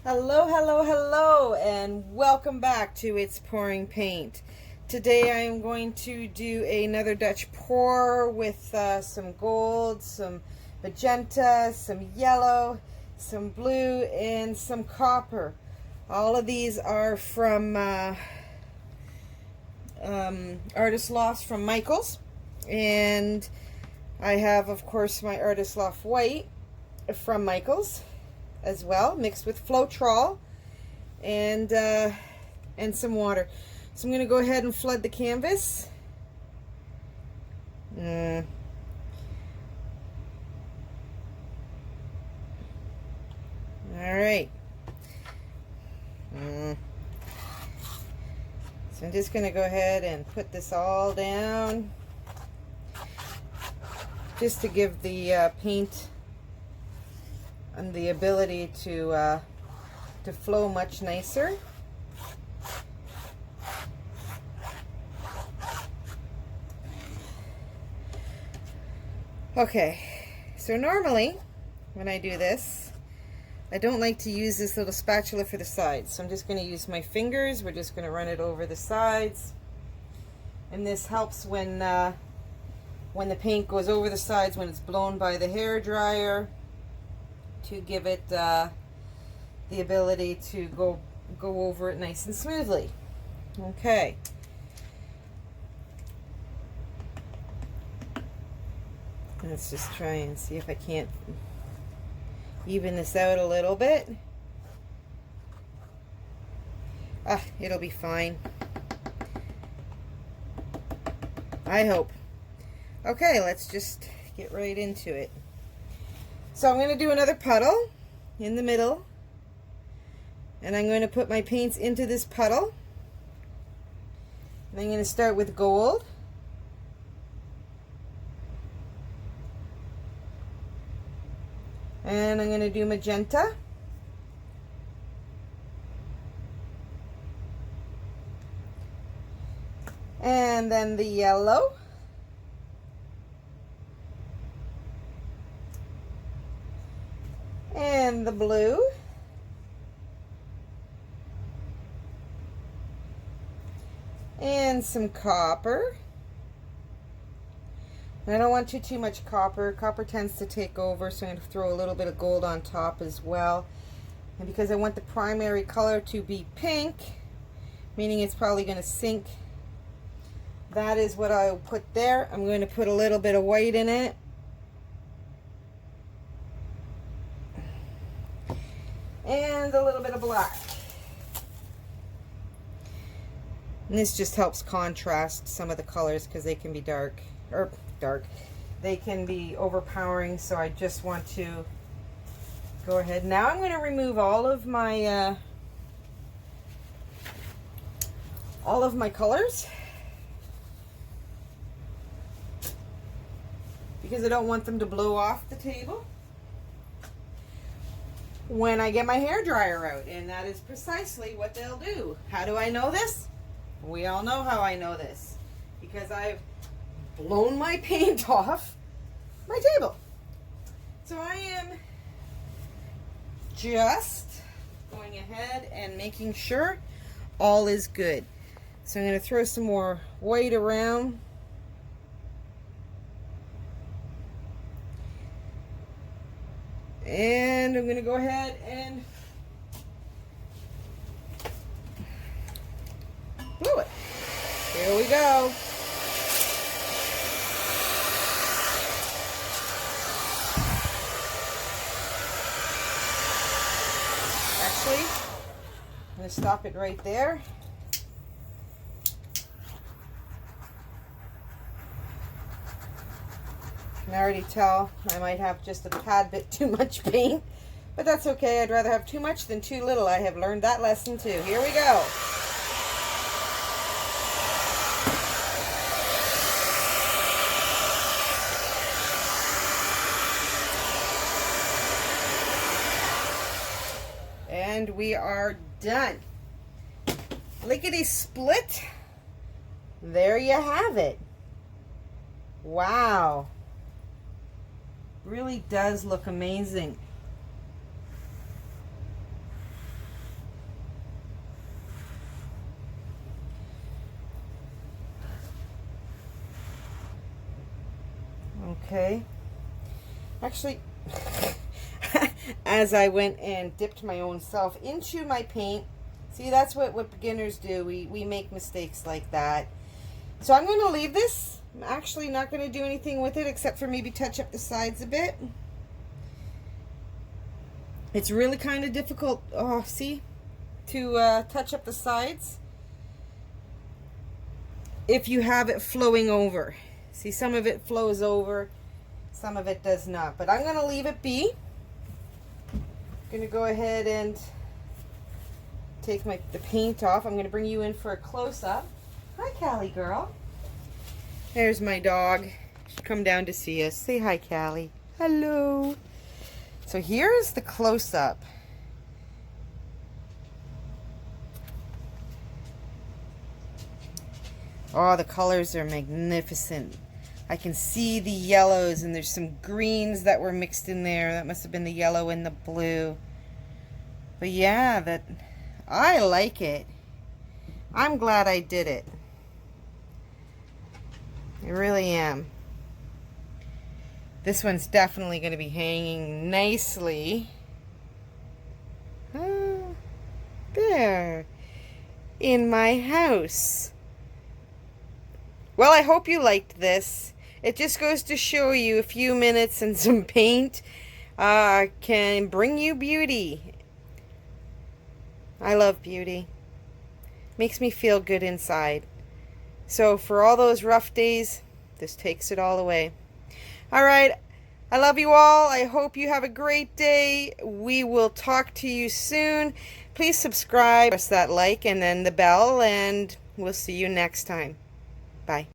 Hello, hello, hello, and welcome back to It's Pouring Paint. Today I am going to do another Dutch pour with some gold, some magenta, some yellow, some blue, and some copper. All of these are from Artist Loft from Michael's, and I have, of course, my Artist Loft white from Michael's as well, mixed with Floetrol and some water. So I'm going to go ahead and flood the canvas. All right. So I'm just going to go ahead and put this all down just to give the paint and the ability to flow much nicer. Okay, so normally when I do this, I don't like to use this little spatula for the sides, so I'm just going to use my fingers. We're just going to run it over the sides, and this helps when the paint goes over the sides when it's blown by the hair dryer, to give it the ability to go over it nice and smoothly. Okay. Let's just try and see if I can't even this out a little bit. It'll be fine, I hope. Okay, let's just get right into it. So I'm going to do another puddle in the middle, and I'm going to put my paints into this puddle. And I'm going to start with gold. And I'm going to do magenta. And then the yellow. And the blue. And some copper. And I don't want too much copper. Copper tends to take over, so I'm going to throw a little bit of gold on top as well. And because I want the primary color to be pink, meaning it's probably going to sink, that is what I'll put there. I'm going to put a little bit of white in it. And a little bit of black. And this just helps contrast some of the colors because they can be dark. They can be overpowering, so I just want to go ahead. Now I'm going to remove all of my colors because I don't want them to blow off the table when I get my hair dryer out, and that is precisely what they'll do. How do I know this? We all know how I know this, because I've blown my paint off my table. So I am just going ahead and making sure all is good. So I'm going to throw some more white around. And I'm going to go ahead and glue it. Here we go. Actually, I'm going to stop it right there. I can already tell I might have just a tad bit too much paint, but that's okay. I'd rather have too much than too little. I have learned that lesson too. Here we go. And we are done. Lickety split. There you have it. Wow. Really does look amazing. Okay. Actually, as I went and dipped my own self into my paint, see, that's what beginners do. We make mistakes like that. So I'm going to leave this. I'm actually not going to do anything with it except for maybe touch up the sides a bit. It's really kind of difficult, see, to touch up the sides if you have it flowing over. See, some of it flows over, some of it does not. But I'm going to leave it be. I'm going to go ahead and take the paint off. I'm going to bring you in for a close-up. Hi, Callie girl. There's my dog. She's come down to see us. Say hi, Callie. Hello. So here's the close-up. Oh, the colors are magnificent. I can see the yellows, and there's some greens that were mixed in there. That must have been the yellow and the blue. But yeah, I like it. I'm glad I did it. I really am. This one's definitely going to be hanging nicely. There. In my house. Well, I hope you liked this. It just goes to show you a few minutes and some paint can bring you beauty. I love beauty. Makes me feel good inside. So for all those rough days, this takes it all away. All right. I love you all. I hope you have a great day. We will talk to you soon. Please subscribe, press that like and then the bell, and we'll see you next time. Bye.